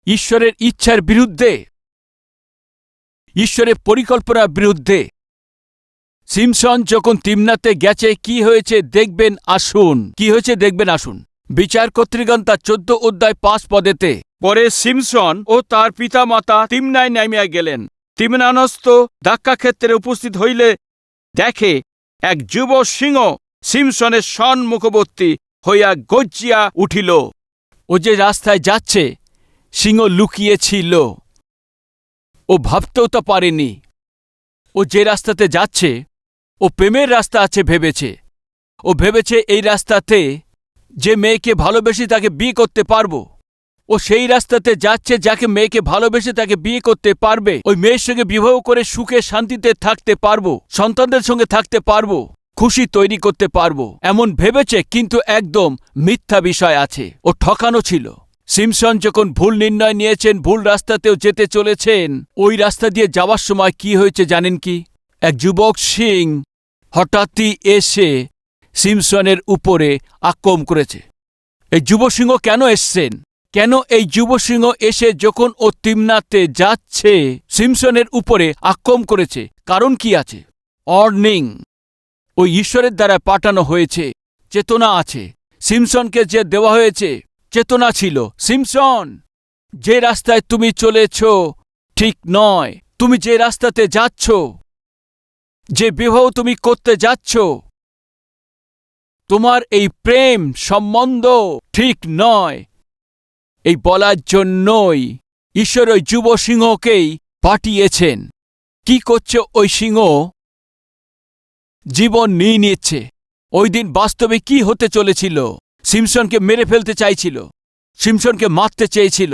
ঈশ্বরের ইচ্ছার বিরুদ্ধে, ঈশ্বরের পরিকল্পনার বিরুদ্ধে। সিমসন যখন তিমনাতে গেছে, কি হয়েছে দেখবেন আসুন। কি হয়েছে দেখবেন আসুন। বিচার কর্তৃগণ তার 14 অধ্যায় 5 পদেতে। পরে সিমসন ও তার পিতা মাতা তিমনায় নামিয়া গেলেন। তিমনানস্থ দাক্ষাক্ষেত্রে উপস্থিত হইলে দেখে এক যুব সিংহ সিমসনের সম্মুখবর্তী হইয়া গর্জিয়া উঠিল। ও যে রাস্তায় যাচ্ছে সিংহ লুকিয়েছিল। ও ভাবতেও তো পারেনি। ও যে রাস্তাতে যাচ্ছে ও প্রেমের রাস্তা আছে ভেবেছে। ও ভেবেছে এই রাস্তাতে যে মেয়েকে ভালোবেসে তাকে বিয়ে করতে পারবো। ও সেই রাস্তাতে যাচ্ছে যাকে মেয়েকে ভালোবেসে তাকে বিয়ে করতে পারবে, ওই মেয়ের সঙ্গে বিবাহ করে সুখে শান্তিতে থাকতে পারবো, সন্তানদের সঙ্গে থাকতে পারবো, খুশি তৈরি করতে পারবো এমন ভেবেছে। কিন্তু একদম মিথ্যা বিষয় আছে। ও ঠকানো ছিল। সিমসন যখন ভুল নির্ণয় নিয়েছেন, ভুল রাস্তাতেও যেতে চলেছেন, ওই রাস্তা দিয়ে যাওয়ার সময় কি হয়েছে জানেন কি? এক যুবক সিং হঠাৎই এসে সিমসনের উপরে আক্রমণ করেছে। এই যুব সিংহ কেন এসছেন? কেন এই যুব সিংহ এসে যখন ও তিমনাতে যাচ্ছে সিমসনের উপরে আক্রমণ করেছে? কারণ কি আছে? অর্নিং ওই ঈশ্বরের দ্বারা পাঠানো হয়েছে। চেতনা আছে। সিমসনকে যে দেওয়া হয়েছে চেতনা ছিল, সিমসন যে রাস্তায় তুমি চলেছ ঠিক নয়। তুমি যে রাস্তাতে যাচ্ছ, যে বিবাহ তুমি করতে যাচ্ছ, তোমার এই প্রেম সম্বন্ধ ঠিক নয়। এই বলার জন্যই ঈশ্বর ওই যুব সিংহকেই পাঠিয়েছেন। কি করছে ওই সিংহ? জীবন নিয়ে নিচ্ছে। ওই দিন বাস্তবে কি হতে চলেছিল? সিমসনকে মেরে ফেলতে চাইছিল, সিমসনকে মারতে চেয়েছিল।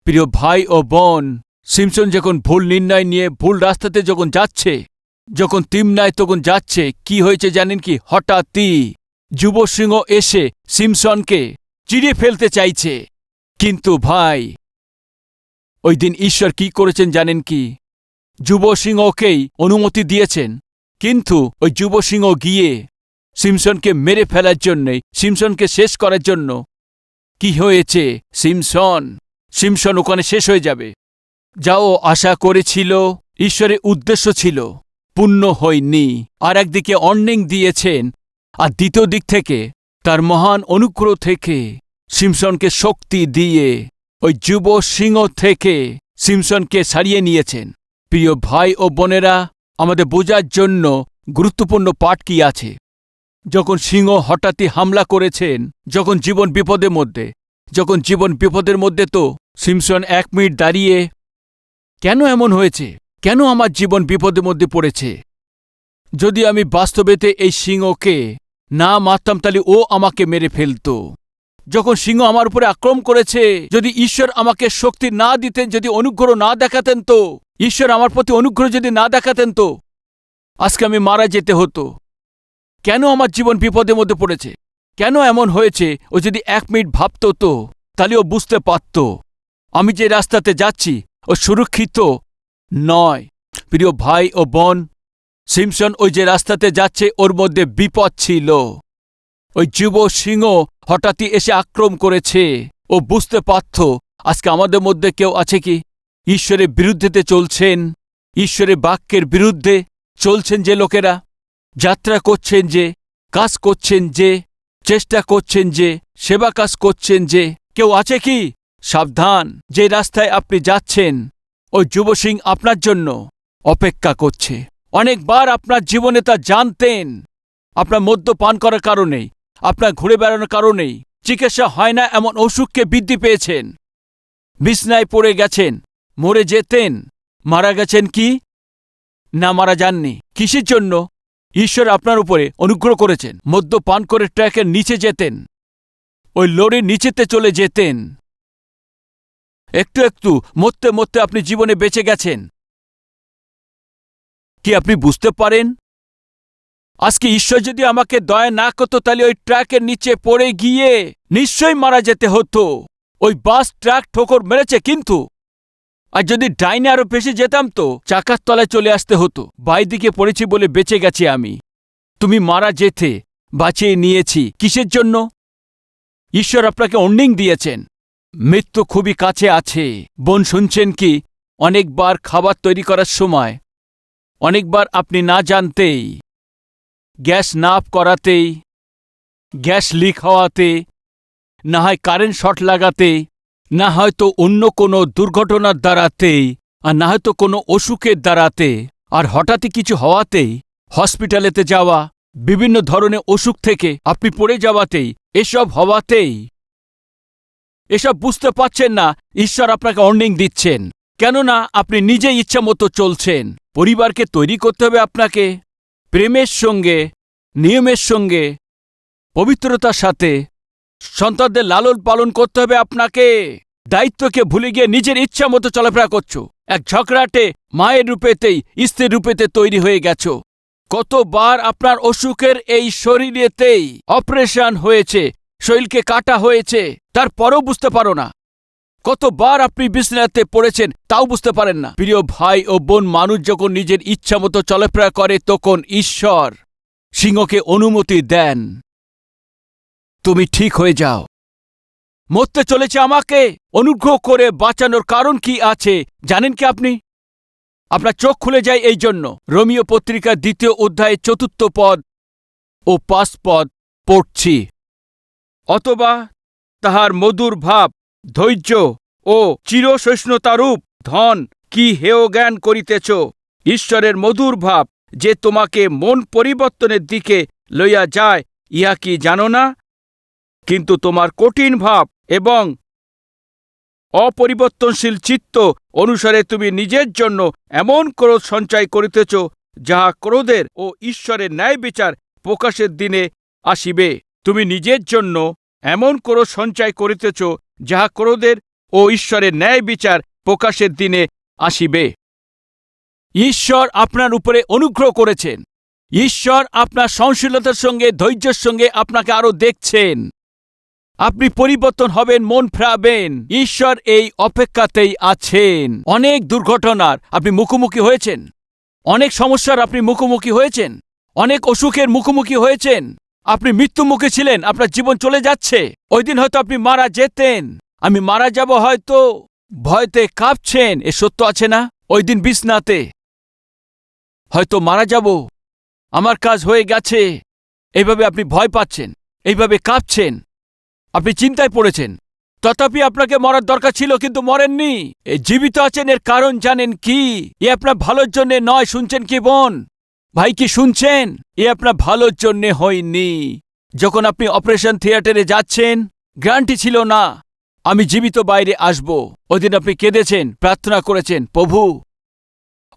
প্রিয় ভাই ও বোন, সিমসন যখন ভুল নির্ণয় নিয়ে ভুল রাস্তাতে যখন যাচ্ছে, যখন তিমনায় তখন যাচ্ছে, কি হয়েছে জানেন কি? হঠাৎই যুব সিংহ এসে সিমসনকে চিড়ে ফেলতে চাইছে। কিন্তু ভাই, ওই দিন ঈশ্বর কি করেছেন জানেন কি? যুব সিংহকেই অনুমতি দিয়েছেন। কিন্তু ওই যুব সিংহ গিয়ে সিমসনকে মেরে ফেলার জন্যে, সিমসনকে শেষ করার জন্য কি হয়েছে? সিমসন ওখানে শেষ হয়ে যাবে। যাও আশা করেছিল, ঈশ্বরের উদ্দেশ্য ছিল, পূর্ণ হয়নি। আর একদিকে অর্নিং দিয়েছেন, আর দ্বিতীয় দিক থেকে তার মহান অনুগ্রহ থেকে সিমসনকে শক্তি দিয়ে ওই যুব সিংহ থেকে সিমসনকে ছাড়িয়ে নিয়েছেন। প্রিয় ভাই ও বোনেরা, আমাদের বোঝার জন্য গুরুত্বপূর্ণ পাঠ কি আছে? যখন সিংহ হঠাৎই হামলা করেছেন, যখন জীবন বিপদের মধ্যে তো সিমসন 1 মিনিট দাঁড়িয়ে, কেন এমন হয়েছে? কেন আমার জীবন বিপদের মধ্যে পড়েছে? যদি আমি বাস্তবেতে এই সিংহকে না মারতাম তাহলে ও আমাকে মেরে ফেলত। যখন সিংহ আমার উপরে আক্রমণ করেছে, যদি ঈশ্বর আমাকে শক্তি না দিতেন, যদি অনুগ্রহ না দেখাতেন, তো ঈশ্বর আমার প্রতি অনুগ্রহ যদি না দেখাতেন, তো আজকে আমি মারা যেতে হতো। কেন আমার জীবন বিপদের মধ্যে পড়েছে? কেন এমন হয়েছে? ও যদি 1 মিনিট ভাবত, তো তাহলে ও বুঝতে পারত আমি যে রাস্তাতে যাচ্ছি ও সুরক্ষিত নয়। প্রিয় ভাই ও বোন, সিমসন ওই যে রাস্তাতে যাচ্ছে ওর মধ্যে বিপদ ছিল। ওই যুব সিংহ হঠাৎই এসে আক্রমণ করেছে। ও বুঝতে পারত আজকে আমাদের মধ্যে কেউ আছে কি ঈশ্বরের বিরুদ্ধেতে চলছেন, ঈশ্বরের বাক্যের বিরুদ্ধে চলছেন যে লোকেরা, যাত্রা করছেন যে, কাজ করছেন যে, চেষ্টা করছেন যে, সেবা কাজ করছেন যে, কেউ আছে কি? সাবধান, যে রাস্তায় আপনি যাচ্ছেন ওই যুব সিং আপনার জন্য অপেক্ষা করছে। অনেকবার আপনার জীবনে তা জানতেন, আপনার মদ্যপান করার কারণেই, আপনার ঘুরে বেড়ানোর কারণেই চিকিৎসা হয় না এমন অসুখকে বৃদ্ধি পেয়েছেন, বিছনায় পড়ে গেছেন, মরে যেতেন। মারা গেছেন কি? না, মারা যাননি। কিসের জন্য? ঈশ্বর আপনার উপরে অনুগ্রহ করেছেন। মদ্যপান করে ট্র্যাকের নিচে যেতেন, ওই লরির নিচেতে চলে যেতেন। একটু একটু মরতে মরতে আপনি জীবনে বেঁচে গেছেন। কি আপনি বুঝতে পারেন? আজকে ঈশ্বর যদি আমাকে দয়া না করত, তাহলে ওই ট্রাকের নিচে পড়ে গিয়ে নিশ্চয়ই মারা যেতে হতো। ওই বাস ট্রাক ঠোকর মেরেছে, কিন্তু আর যদি ডাইনে আরো বেশি যেতাম তো চাকার তলায় চলে আসতে হতো। বাইদিকে পড়েছি বলে বেঁচে গেছি আমি। তুমি মারা যেতে বাঁচিয়ে নিয়েছি। কিসের জন্য? ঈশ্বর আপনাকে অর্নিং দিয়েছেন। মৃত্যু খুবই কাছে আছে। বোন, শুনছেন কি? অনেকবার খাবার তৈরি করার সময়, অনেকবার আপনি না জানতেই, গ্যাস না অফ করাতেই, গ্যাস লিক হওয়াতে, না হয় কারেন্ট শর্ট লাগাতে, না হয়তো অন্য কোনো দুর্ঘটনার দ্বারাতেই, আর না হয়তো কোনো অসুখের দ্বারাতে, আর হঠাৎই কিছু হওয়াতেই, হসপিটালেতে যাওয়া, বিভিন্ন ধরনের অসুখ থেকে আপনি পড়ে যাওয়াতেই, এসব হওয়াতেই, এসব বুঝতে পারছেন না ঈশ্বর আপনাকে ওয়ার্নিং দিচ্ছেন। কেননা আপনি নিজে ইচ্ছা মতো চলছেন। পরিবারকে তৈরি করতে হবে আপনাকে প্রেমের সঙ্গে, নিয়মের সঙ্গে, পবিত্রতার সাথে। সন্তানদের লালন পালন করতে হবে আপনাকে। দায়িত্বকে ভুলে গিয়ে নিজের ইচ্ছা মতো চলাফেরা করছো। এক ঝগড়াটে মায়ের রূপেতেই, স্ত্রীর রূপেতে তৈরি হয়ে গেছো। কতবার আপনার অসুখের এই শরীরেতেই অপারেশন হয়েছে, শরীরকে কাটা হয়েছে, তারপরও বুঝতে পারো না। কতবার আপনি বিছানাতে পড়েছেন, তাও বুঝতে পারেন না। প্রিয় ভাই ও বোন, মানুষ যখন নিজের ইচ্ছা মতো চলাফেরা করে, তখন ঈশ্বর সিংহকে অনুমতি দেন, তুমি ঠিক হয়ে যাও। মরতে চলেছে আমাকে অনুগ্রহ করে বাঁচানোর কারণ কি আছে জানেন কি আপনি? আপনার চোখ খুলে যায় এই জন্য। রোমিও পত্রিকার 2 অধ্যায়ে 4 পদ ও 5 পদ পড়ছি। অথবা তাহার মধুর ভাব, ধৈর্য ও চিরসহিষ্ণুতারূপ ধন কি হেয় জ্ঞান করিতেছ। ঈশ্বরের মধুর ভাব যে তোমাকে মন পরিবর্তনের দিকে লইয়া যায়, ইহা কি জানো না? কিন্তু তোমার কঠিন ভাব এবং অপরিবর্তনশীল চিত্ত অনুসারে তুমি নিজের জন্য এমন ক্রোধ সঞ্চয় করিতেছ, যাহা ক্রোধের ও ঈশ্বরের ন্যায় বিচার প্রকাশের দিনে আসিবে। তুমি নিজের জন্য এমন ক্রোধ সঞ্চয় করিতেছ, যাহা ক্রোধের ও ঈশ্বরের ন্যায় বিচার প্রকাশের দিনে আসিবে। ঈশ্বর আপনার উপরে অনুগ্রহ করেছেন। ঈশ্বর আপনার সহনশীলতার সঙ্গে, ধৈর্যের সঙ্গে আপনাকে আরো দেখছেন। আপনি পরিবর্তন হবেন, মন ফেরাবেন। ঈশ্বর এই অপেক্ষাতেই আছেন। অনেক দুর্ঘটনার আপনি মুখোমুখি হয়েছেন, অনেক সমস্যার আপনি মুখোমুখি হয়েছেন, অনেক অসুখের মুখোমুখি হয়েছেন। আপনি মৃত্যুমুখে ছিলেন, আপনার জীবন চলে যাচ্ছে। ওই দিন হয়তো আপনি মারা যেতেন। আমি মারা যাব হয়তো ভয়তে কাঁপছেন, এ সত্য আছে না? ওই দিন বিছনাতে হয়তো মারা যাব, আমার কাজ হয়ে গেছে, এইভাবে আপনি ভয় পাচ্ছেন, এইভাবে কাঁপছেন, আপনি চিন্তায় পড়েছেন। তথাপি আপনাকে মরার দরকার ছিল, কিন্তু মরেননি। জীবিত আছেন, এর কারণ জানেন কি? এ আপনার ভালোর জন্যে নয়। শুনছেন কি বোন ভাই, কি শুনছেন? এ আপনার ভালোর জন্যে হয়নি। যখন আপনি অপারেশন থিয়েটারে যাচ্ছেন, গ্যারান্টি ছিল না আমি জীবিত বাইরে আসব। ওদিন আপনি কেঁদেছেন, প্রার্থনা করেছেন, প্রভু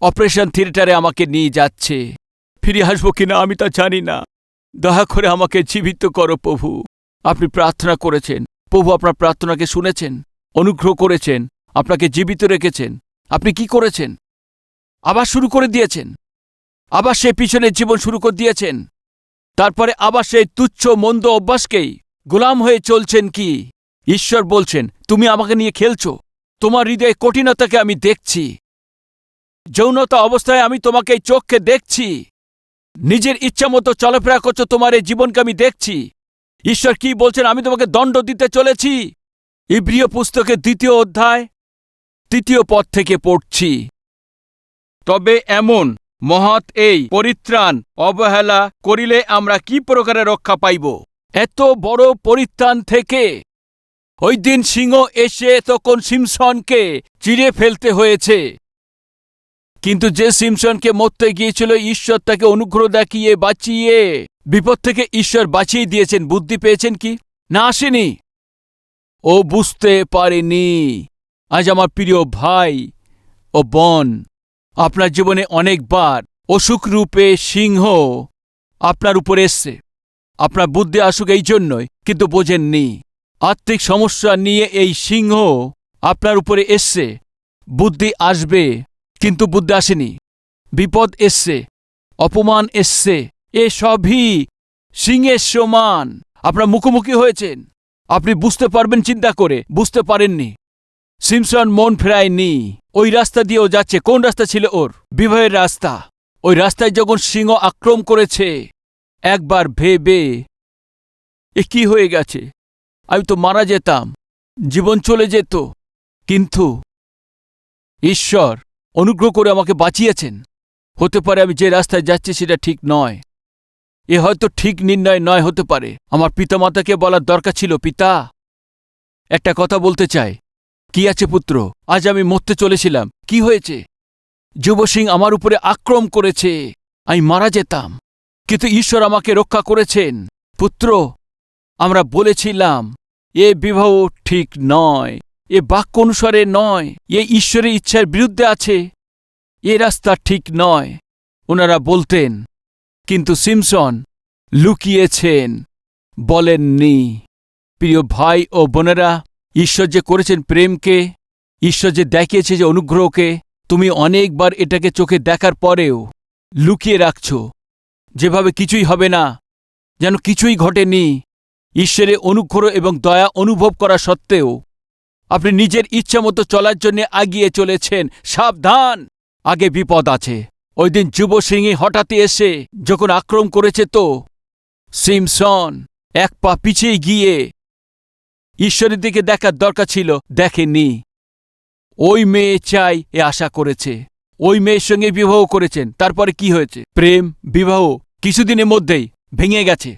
অপারেশন থিয়েটারে আমাকে নিয়ে যাচ্ছে, ফিরে আসবো কিনা আমি তা জানি না, দয়া করে আমাকে জীবিত করো প্রভু। আপনি প্রার্থনা করেছেন, প্রভু আপনার প্রার্থনাকে শুনেছেন, অনুগ্রহ করেছেন, আপনাকে জীবিত রেখেছেন। আপনি কি করেছেন? আবার শুরু করে দিয়েছেন, আবার সেই পিছনের জীবন শুরু করে দিয়েছেন। তারপরে আবার সেই তুচ্ছ মন্দ অভ্যাসকেই গোলাম হয়ে চলছেন। কি ঈশ্বর বলছেন, তুমি আমাকে নিয়ে খেলছো, তোমার হৃদয়ে কঠিনতাকে আমি দেখছি, যৌনতা অবস্থায় আমি তোমাকে এই চোখকে দেখছি, নিজের ইচ্ছা মতো চলাফেরা করছো, তোমার এই জীবনকে আমি দেখছি। ঈশ্বর কি বলছেন? আমি তোমাকে দণ্ড দিতে চলেছি। ইব্রিয় পুস্তকের 2 অধ্যায় 3 পদ থেকে পড়ছি। তবে এমন মহৎ এই পরিত্রাণ অবহেলা করিলে আমরা কি প্রকারে রক্ষা পাইব? এত বড় পরিত্রাণ থেকে ওই দিন সিংহ এসে তখন সিমসনকে চিরে ফেলতে হয়েছে। কিন্তু যে সিমসনকে মরতে গিয়েছিল, ঈশ্বর তাকে অনুগ্রহ দেখিয়ে বাঁচিয়ে বিপদ থেকে ঈশ্বর বাঁচিয়ে দিয়েছেন। বুদ্ধি পেয়েছেন কি না? আসেনি, ও বুঝতে পারেনি। আজ আমার প্রিয় ভাই ও বোন, আপনার জীবনে অনেকবার অসুখ রূপে সিংহ আপনার উপরে এসছে। আপনার বুদ্ধি আসুক এই জন্যই, কিন্তু বোঝেননি। আর্থিক সমস্যা নিয়ে এই সিংহ আপনার উপরে এসছে। বুদ্ধি আসবে, কিন্তু বুদ্ধি আসেনি। বিপদ এসছে, অপমান এসছে, এ সবই সিংহের সমান। আপনার মুখোমুখি হয়েছেন, আপনি বুঝতে পারবেন চিন্তা করে, বুঝতে পারেননি। সিমসন মন ফেরায়নি। ওই রাস্তা দিয়েও যাচ্ছে। কোন রাস্তা ছিল ওর? বিবাহের রাস্তা। ওই রাস্তায় যখন সিংহ আক্রমণ করেছে, একবার ভেবে এ কি হয়ে গেছে, আমি তো মারা যেতাম, জীবন চলে যেত, কিন্তু ঈশ্বর অনুগ্রহ করে আমাকে বাঁচিয়েছেন। হতে পারে আমি যে রাস্তায় যাচ্ছি সেটা ঠিক নয়, এ হয়তো ঠিক নির্ণয় নয় হতে পারে। আমার পিতামাতাকে বলার দরকার ছিল, পিতা একটা কথা বলতে চাই। কি আছে পুত্র? আজ আমি মরতে চলেছিলাম। কি হয়েছে? যুব সিং আমার উপরে আক্রমণ করেছে, আমি মারা যেতাম, কিন্তু ঈশ্বর আমাকে রক্ষা করেছেন। পুত্র, আমরা বলেছিলাম এ বিবাহ ঠিক নয়, এ বাক্য অনুসারে নয়, এ ঈশ্বরের ইচ্ছার বিরুদ্ধে আছে, এ রাস্তা ঠিক নয় ওনারা বলতেন, কিন্তু সিমসন লুকিয়েছেন, বলেননি। প্রিয় ভাই ও বোনেরা, ঈশ্বর যে করেছেন প্রেমকে, ঈশ্বর যে দেখিয়েছে যে অনুগ্রহকে, তুমি অনেকবার এটাকে চোখে দেখার পরেও লুকিয়ে রাখছ, যেভাবে কিছুই হবে না, যেন কিছুই ঘটেনি। ঈশ্বরের অনুগ্রহ এবং দয়া অনুভব করা সত্ত্বেও আপনি নিজের ইচ্ছামতো চলার জন্য এগিয়ে চলেছেন। সাবধান, আগে বিপদ আছে। ওই দিন যুব সিংহী হঠাৎই এসে যখন আক্রমণ করেছে, তো সিমসন এক পা পিছিয়ে গিয়ে ঈশ্বরের দিকে দেখার দরকার ছিল, দেখেনি। ওই মেয়ে চাই এ আশা করেছে, ওই মেয়ের সঙ্গে বিবাহ করেছেন। তারপরে কি হয়েছে? প্রেম বিবাহ কিছুদিনের মধ্যেই ভেঙে গেছে।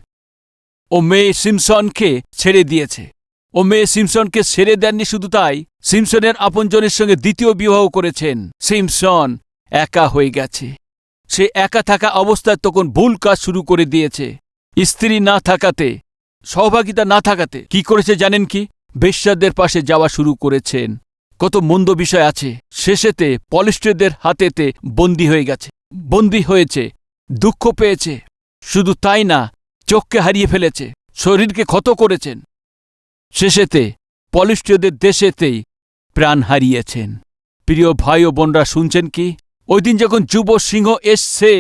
ও মেয়ে সিমসনকে ছেড়ে দিয়েছে। ও মেয়ে সিমসনকে ছেড়ে দেননি, শুধু তাই সিমসনের আপনজনের সঙ্গে দ্বিতীয় বিবাহ করেছেন। সিমসন একা হয়ে গেছে। সে একা থাকা অবস্থায় তখন ভুল কাজ শুরু করে দিয়েছে। স্ত্রী না থাকাতে, সহভাগিতা না থাকাতে কি করেছে জানেন কি? বেশ্যাদের পাশে যাওয়া শুরু করেছেন। কত মন্দ বিষয় আছে। শেষেতে পলিস্ট্রেদের হাতেতে বন্দী হয়ে গেছে, বন্দী হয়েছে, দুঃখ পেয়েছে। শুধু তাই না, চোখকে হারিয়ে ফেলেছে, শরীরকে ক্ষত করেছেন। শেষেতে পলিস্ট্রেদের দেশেতেই প্রাণ হারিয়েছেন। প্রিয় ভাই ও বোনরা, শুনছেন কি? ওই দিন যখন যুব সিংহ এসছে,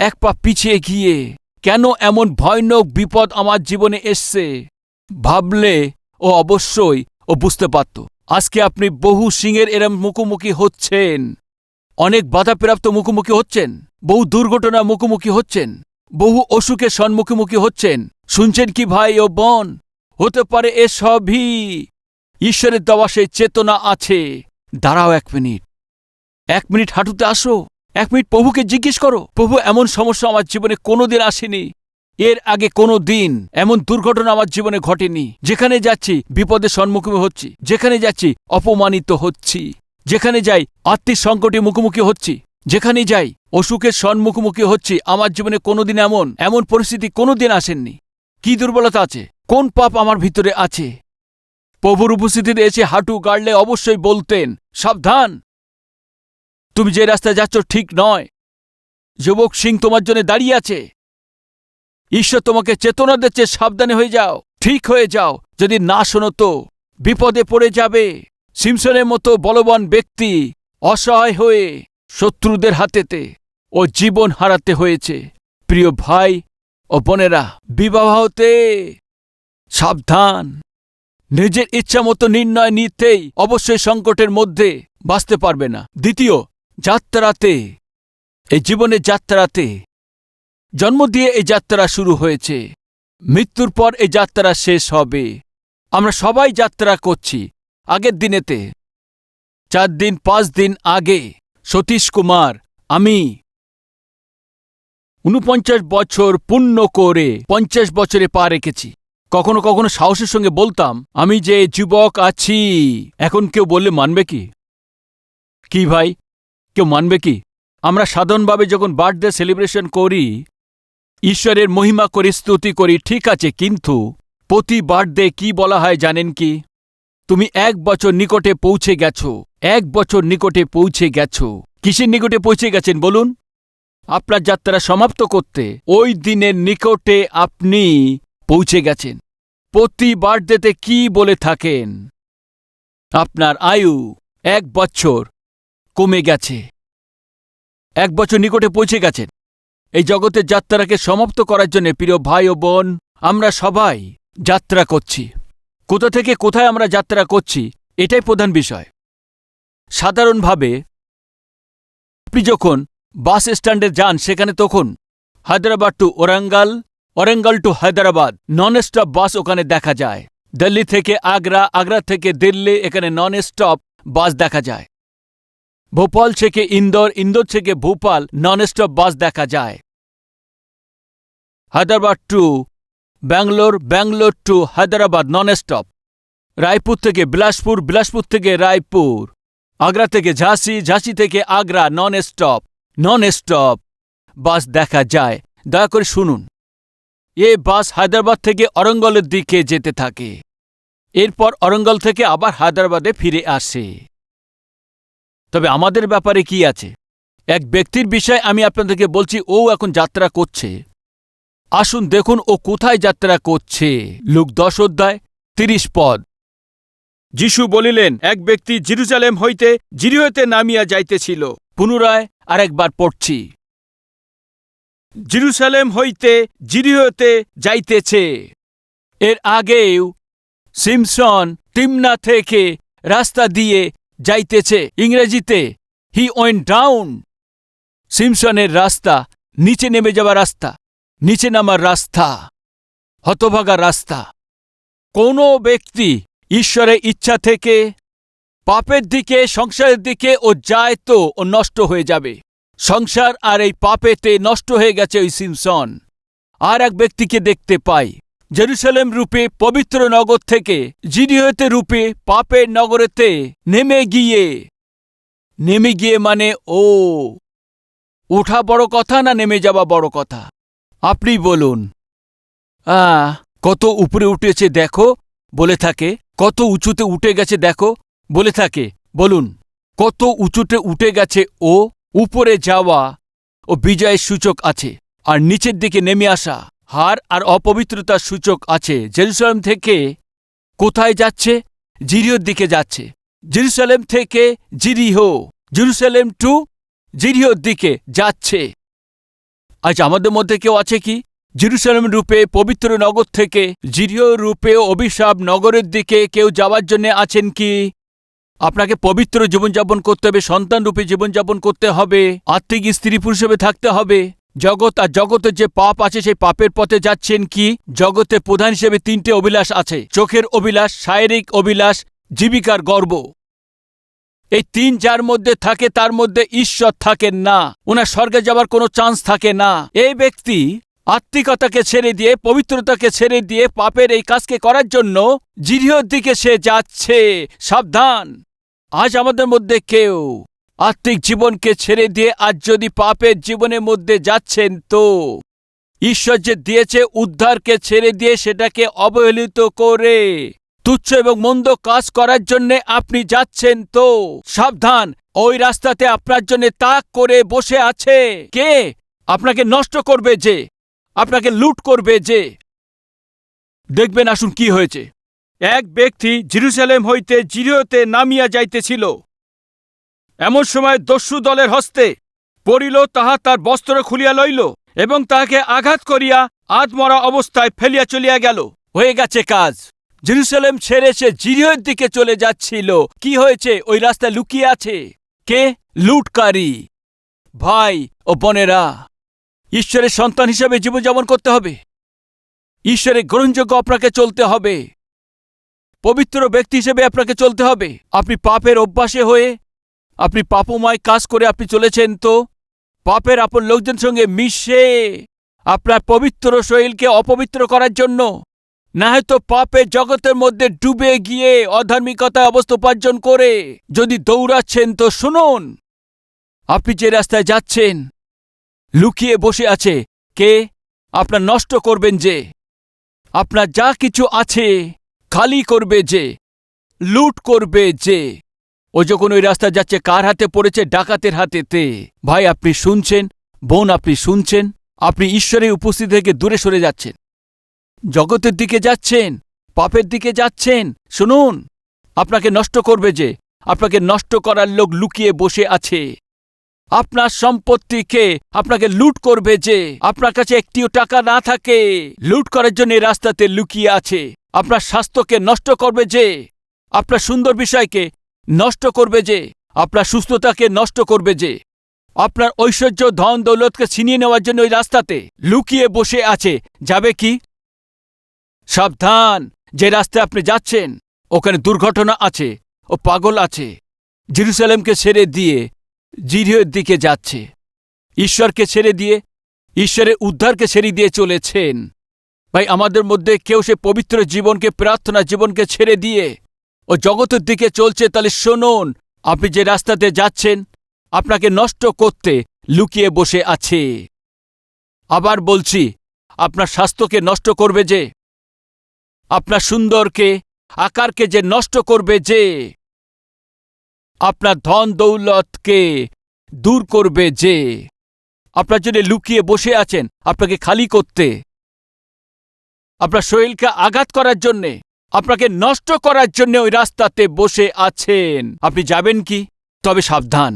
এক পা পিছিয়ে গিয়ে, কেন এমন ভয়ানক বিপদ আমার জীবনে এসছে ভাবলে ও অবশ্যই ও বুঝতে পারত। আজকে আপনি বহু সিংহের এরম মুখোমুখি হচ্ছেন, অনেক বাধাপ্রাপ্ত মুখোমুখি হচ্ছেন, বহু দুর্ঘটনা মুখোমুখি হচ্ছেন, বহু অসুখের সম্মুখীমুখী হচ্ছেন। শুনছেন কি ভাই ও বোন? হতে পারে এসবই ঈশ্বরের দেওয়া সেই চেতনা আছে। দাঁড়াও এক মিনিট হাঁটুতে আসো, এক মিনিট প্রভুকে জিজ্ঞেস করো, প্রভু এমন সমস্যা আমার জীবনে কোনোদিন আসেনি, এর আগে কোনো দিন এমন দুর্ঘটনা আমার জীবনে ঘটেনি। যেখানে যাচ্ছি বিপদের সম্মুখীন হচ্ছি, যেখানে যাচ্ছি অপমানিত হচ্ছি, যেখানে যাই আর্থিক সংকটে মুখোমুখি হচ্ছি, যেখানে যাই অসুখের সম্মুখীন হচ্ছি। আমার জীবনে কোনোদিন এমন পরিস্থিতি কোনোদিন আসেননি। কি দুর্বলতা আছে? কোন পাপ আমার ভিতরে আছে? প্রভুর উপস্থিতিতে এসে হাঁটু গাড়লে অবশ্যই বলতেন, সাবধান, তুমি যে রাস্তায় যাচ্ছ ঠিক নয়। যুবক সিং তোমার জন্য দাঁড়িয়ে আছে। ঈশ্বর তোমাকে চেতনা দিচ্ছে, সাবধানে হয়ে যাও, ঠিক হয়ে যাও। যদি না শোনো তো বিপদে পড়ে যাবে। সিমসনের মতো বলবান ব্যক্তি অসহায় হয়ে শত্রুদের হাতেতে ও জীবন হারাতে হয়েছে। প্রিয় ভাই ও বোনেরা, বিবাহতে সাবধান। নিজের ইচ্ছামতো নির্ণয় নিতেই অবশ্যই সংকটের মধ্যে বাঁচতে পারবে না। দ্বিতীয়, যাত্রাতে, এই জীবনের যাত্রাতে, জন্ম দিয়ে এই যাত্রা শুরু হয়েছে, মৃত্যুর পর এই যাত্রা শেষ হবে। আমরা সবাই যাত্রা করছি। আগের দিনেতে 4 দিন 5 দিন আগে সতীশ কুমার, আমি 49 বছর পূর্ণ করে 50 বছরে পা রেখেছি। কখনো কখনো সাহসের সঙ্গে বলতাম, আমি যে যুবক আছি। এখন কেউ বললে মানবে কি? কি ভাই, কেউ মানবে কি? আমরা সাধারণভাবে যখন বার্থডে সেলিব্রেশন করি, ঈশ্বরের মহিমা করে স্তুতি করি, ঠিক আছে, কিন্তু প্রতি বার্থডে কি বলা হয় জানেন কি? তুমি 1 বছর নিকটে পৌঁছে গেছো। 1 বছর নিকটে পৌঁছে গেছো। কিসের নিকটে পৌঁছে গেছেন বলুন? আপনার যাত্রা সমাপ্ত করতে ওই দিনের নিকটে আপনি পৌঁছে গেছেন। প্রতি বার্থডেতে কি বলে থাকেন? আপনার আয়ু 1 বছর কমে গেছে, 1 বছর নিকটে পৌঁছে গেছেন। এই জগতের যাত্রাকে সমাপ্ত করার জন্য প্রিয় ভাই ও বোন, আমরা সবাই যাত্রা করছি। কোথা থেকে কোথায় আমরা যাত্রা করছি, এটাই প্রধান বিষয়। সাধারণভাবে আপনি যখন বাস স্ট্যান্ডে যান, সেখানে তখন Hyderabad to Warangal, Warangal to Hyderabad non stop bus ওখানে দেখা যায়। দিল্লি থেকে আগ্রা, আগ্রা থেকে দিল্লি, এখানে নন স্টপ বাস দেখা যায়। ভোপাল থেকে ইন্দোর, ইন্দোর থেকে ভোপাল নন স্টপ বাস দেখা যায়। Hyderabad to Bangalore, Bangalore to Hyderabad non stop. Raipur থেকে বিলাসপুর, বিলাসপুর থেকে রায়পুর। আগ্রা থেকে ঝাঁসি, ঝাঁসি থেকে Agra non stop, non stop bus দেখা যায়। দয়া করে শুনুন, এ বাস হায়দ্রাবাদ থেকে অরঙ্গলের দিকে যেতে থাকে, এরপর অরঙ্গল থেকে আবার হায়দ্রাবাদে ফিরে আসে। তবে আমাদের ব্যাপারে কি আছে? এক ব্যক্তির বিষয় আমি আপনাদেরকে বলছি, ও এখন যাত্রা করছে। আসুন দেখুন ও কোথায় যাত্রা করছে। লুক 10 অধ্যায় 30 পদ। যিশু বলিলেন, এক ব্যক্তি জেরুজালেম হইতে জিরিহতে নামিয়া যাইতেছিল। পুনরায় আরেকবার পড়ছি, জেরুজালেম হইতে জিরিহতে যাইতেছে। এর আগেও সিমসন তিমনা থেকে রাস্তা দিয়ে যাইতেছে। ইংরেজিতে হি ওয়েন্ট ডাউন। সিমসনের রাস্তা নিচে নেমে যাওয়ার রাস্তা, নিচে নামার রাস্তা, হতভাগা রাস্তা। কোনো ব্যক্তি ঈশ্বরের ইচ্ছা থেকে পাপের দিকে, সংসারের দিকে ও যায় তো ও নষ্ট হয়ে যাবে। সংসার আর এই পাপেতে নষ্ট হয়ে গেছে ওই সিমসন। আর এক ব্যক্তিকে দেখতে পাই, জেরুসালেম রূপে পবিত্র নগর থেকে জিরিহতে রূপে পাপের নগরেতে নেমে গিয়ে মানে ও ওঠা বড় কথা না নেমে যাওয়া বড় কথা? আপনি বলুন। কত উপরে উঠেছে দেখো বলে থাকে, কত উঁচুতে উঠে গেছে দেখো বলে থাকে। বলুন, কত উঁচুতে উঠে গেছে ও? উপরে যাওয়া ও বিজয়ের সূচক আছে, আর নিচের দিকে নেমে আসা হার আর অপবিত্রতার সূচক আছে। জেরুসালেম থেকে কোথায় যাচ্ছে? জিরিহর দিকে যাচ্ছে। জেরুসালেম থেকে জিরিহ, জেরুসালেম টু জিরিহর দিকে যাচ্ছে। আজ আমাদের মধ্যে কেউ আছে কি জেরুসালেম রূপে পবিত্র নগর থেকে জিরিহ রূপে অভিশাপ নগরের দিকে কেউ যাওয়ার জন্য আছেন কি? আপনাকে পবিত্র জীবনযাপন করতে হবে, সন্তানরূপে জীবনযাপন করতে হবে, আত্মিক স্ত্রী পুরুষ হিসেবে থাকতে হবে। জগৎ আর জগতের যে পাপ আছে সেই পাপের পথে যাচ্ছেন কি? জগতে প্রধান হিসেবে 3টে অভিলাষ আছে, চোখের অভিলাষ, শারীরিক অভিলাষ, জীবিকার গর্ব। এই 3 যার মধ্যে থাকে তার মধ্যে ঈশ্বর থাকেন না, ওনার স্বর্গে যাবার কোনো চান্স থাকে না। এই ব্যক্তি আত্মিকতাকে ছেড়ে দিয়ে, পবিত্রতাকে ছেড়ে দিয়ে পাপের এই কাজকে করার জন্য জিরিহর দিকে সে যাচ্ছে। সাবধান! আজ আমাদের মধ্যে কেউ আত্মিক জীবনকে ছেড়ে দিয়ে আজ যদি পাপের জীবনের মধ্যে যাচ্ছেন, তো ঈশ্বর যে দিয়েছে উদ্ধারকে ছেড়ে দিয়ে সেটাকে অবহেলিত করে তুচ্ছ এবং মন্দ কাজ করার জন্য আপনি যাচ্ছেন, তো সাবধান! ওই রাস্তাতে আপনার জন্য তাক করে বসে আছে কে? আপনাকে নষ্ট করবে যে, আপনাকে লুট করবে যে। দেখবেন আসুন কি হয়েছে। এক ব্যক্তি জেরুজালেম হইতে জিরিহতে নামিয়া যাইতেছিল। এমন সময় দস্যু দলের হস্তে পড়িল, তাহা তার বস্ত্র খুলিয়া লইল এবং তাহাকে আঘাত করিয়া আধমরা অবস্থায় ফেলিয়া চলিয়া গেল। হয়ে গেছে কাজ। জেরুসালেম ছেড়ে সে জিরিহর দিকে চলে যাচ্ছিল। কি হয়েছে? ওই রাস্তায় লুকিয়ে আছে কে? লুটকারী। ভাই ও বোনেরা, ঈশ্বরের সন্তান হিসেবে জীবনযাপন করতে হবে। ঈশ্বরের গ্রহণযোগ্য আপনাকে চলতে হবে। পবিত্র ব্যক্তি হিসেবে আপনাকে চলতে হবে। আপনি পাপের অভ্যাসে হয়ে, আপনি পাপময় কাজ করে আপনি চলেছেন, তো পাপের আপন লোকজন সঙ্গে মিশে আপনার পবিত্র শরীরকে অপবিত্র করার জন্য, না হয়তো পাপের জগতের মধ্যে ডুবে গিয়ে অধার্মিকতায় অবস্থা উপার্জন করে যদি দৌড়াচ্ছেন, তো শুনুন, আপনি যে রাস্তায় যাচ্ছেন লুকিয়ে বসে আছে কে? আপনার নষ্ট করবেন যে, আপনার যা কিছু আছে খালি করবে যে, লুট করবে যে। ও যখন ওই রাস্তায় যাচ্ছে কার হাতে পড়েছে? ডাকাতের হাতেতে। ভাই আপনি শুনছেন, বোন আপনি শুনছেন, আপনি ঈশ্বরের উপস্থিতি থেকে দূরে সরে যাচ্ছেন, জগতের দিকে যাচ্ছেন, পাপের দিকে যাচ্ছেন। শুনুন, আপনাকে নষ্ট করবে যে, আপনাকে নষ্ট করার লোক লুকিয়ে বসে আছে। আপনার সম্পত্তিকে আপনাকে লুট করবে যে, আপনার কাছে একটিও টাকা না থাকে, লুট করার জন্য এই রাস্তাতে লুকিয়ে আছে। আপনার স্বাস্থ্যকে নষ্ট করবে যে, আপনার সুন্দর বিষয়কে নষ্ট করবে যে, আপনার সুস্থতাকে নষ্ট করবে যে, আপনার ঐশ্বর্য ধন দৌলতকে ছিনিয়ে নেওয়ার জন্য ওই রাস্তাতে লুকিয়ে বসে আছে। যাবে কি? সাবধান! যে রাস্তায় আপনি যাচ্ছেন ওখানে দুর্ঘটনা আছে, ও পাগল আছে, জেরুসালেমকে ছেড়ে দিয়ে জিরিহোর দিকে যাচ্ছে, ঈশ্বরকে ছেড়ে দিয়ে, ঈশ্বরের উদ্ধারকে ছেড়ে দিয়ে চলেছেন। ভাই, আমাদের মধ্যে কেউ সে পবিত্র জীবনকে, প্রার্থনা জীবনকে ছেড়ে দিয়ে ও জগতের দিকে চলছে, তাহলে শুনুন, আপনি যে রাস্তাতে যাচ্ছেন আপনাকে নষ্ট করতে লুকিয়ে বসে আছে। আবার বলছি, আপনার স্বাস্থ্যকে নষ্ট করবে যে, আপনার সুন্দরকে, আকারকে যে নষ্ট করবে যে, আপনার ধন দৌলতকে দূর করবে যে, আপনার জন্য লুকিয়ে বসে আছেন আপনাকে খালি করতে, আপনার শরীরকে আঘাত করার জন্যে, আপনাকে নষ্ট করার জন্য ওই রাস্তাতে বসে আছেন। আপনি যাবেন কি? তবে সাবধান।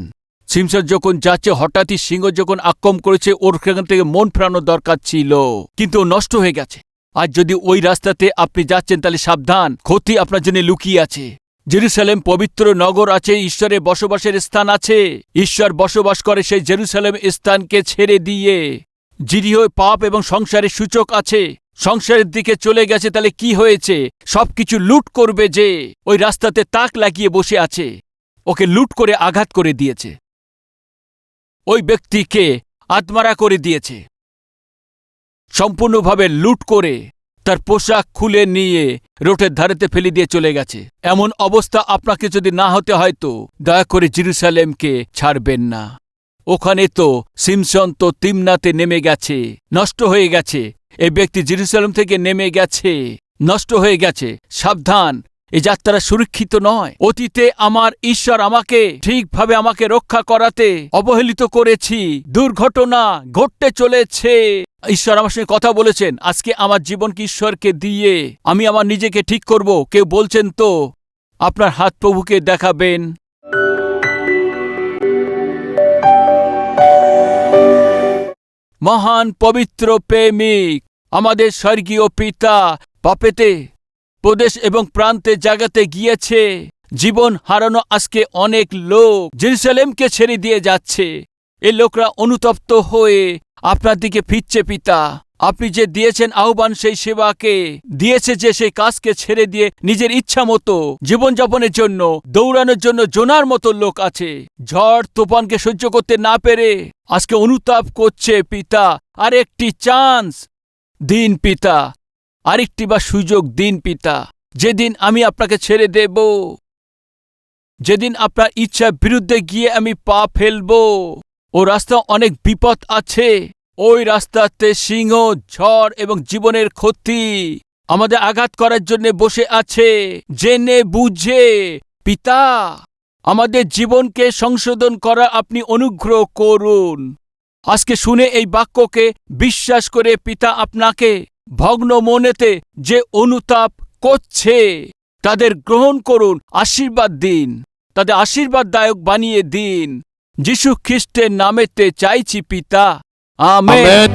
সিমসন যখন যাচ্ছে, হঠাৎই সিংহ যখন আক্রমণ করেছে, ওর সেখান থেকে মন ফেরানো দরকার ছিল, কিন্তু ও নষ্ট হয়ে গেছে। আর যদি ওই রাস্তাতে আপনি যাচ্ছেন তাহলে সাবধান, ক্ষতি আপনার জন্য লুকিয়ে আছে। জেরুসালেম পবিত্র নগর আছে, ঈশ্বরের বসবাসের স্থান আছে, ঈশ্বর বসবাস করে সেই জেরুসালেম স্থানকে ছেড়ে দিয়ে জিরিহোয় পাপ এবং সংসারের সূচক আছে, সংসারের দিকে চলে গেছে। তাহলে কি হয়েছে? সবকিছু লুট করবে যে ওই রাস্তাতে তাক লাগিয়ে বসে আছে, ওকে লুট করে আঘাত করে দিয়েছে, ওই ব্যক্তিকে আত্মারা করে দিয়েছে, সম্পূর্ণভাবে লুট করে তার পোশাক খুলে নিয়ে রোডের ধারেতে ফেলে দিয়ে চলে গেছে। এমন অবস্থা আপনাকে যদি না হতে হয় তো দয়া করে জেরুসালেমকে ছাড়বেন না। ওখানে তো সিমসন তো তিমনাতে নেমে গেছে, নষ্ট হয়ে গেছে। এই ব্যক্তি জেরুসালেম থেকে নেমে গেছে, নষ্ট হয়ে গেছে। সাবধান, এই যাত্রা সুরক্ষিত নয়। অতীতে আমার ঈশ্বর আমাকে ঠিকভাবে আমাকে রক্ষা করাতে অবহেলিত করেছি, দুর্ঘটনা ঘটতে চলেছে। ঈশ্বর আমার সঙ্গে কথা বলেছেন, আজকে আমার জীবনকে ঈশ্বরকে দিয়ে আমি আমার নিজেকে ঠিক করব। কেউ বলছেন তো আপনার হাত প্রভুকে দেখাবেন। মহান পবিত্র প্রেমিক আমাদের স্বর্গীয় পিতা পাপেতে প্রদেশ এবং প্রান্তে জায়গাতে গিয়েছে, জীবন হারানো আজকে অনেক লোক জেরুসালেমকে ছেড়ে দিয়ে যাচ্ছে। এই লোকরা অনুতপ্ত হয়ে আপনার দিকে ফিরছে। পিতা, আপনি যে দিয়েছেন আহ্বান, সেই সেবাকে দিয়েছে যে সেই কাজকে ছেড়ে দিয়ে নিজের ইচ্ছা মতো জীবনযাপনের জন্য দৌড়ানোর জন্য জোনার মতো লোক আছে। ঝড় তুফানকে সহ্য করতে না পেরে আজকে অনুতাপ করছে। পিতা, আরেকটি চান্স দিন পিতা, আরেকটি বা সুযোগ দিন পিতা। যেদিন আমি আপনাকে ছেড়ে দেব, যেদিন আপনার ইচ্ছার বিরুদ্ধে গিয়ে আমি পা ফেলব, ও রাস্তা অনেক বিপদ আছে। ওই রাস্তাতে সিংহ, ঝড় এবং জীবনের ক্ষতি আমাদের আঘাত করার জন্য বসে আছে। জেনে বুঝে পিতা আমাদের জীবনকে সংশোধন করা আপনি অনুগ্রহ করুন। আজকে শুনে এই বাক্যকে বিশ্বাস করে পিতা আপনাকে ভগ্ন মনেতে যে অনুতাপ করছে তাদের গ্রহণ করুন, আশীর্বাদ দিন, তাদের আশীর্বাদদায়ক বানিয়ে দিন। যিশু খ্রিস্টের নামেতে চাইছি পিতা, আমেন।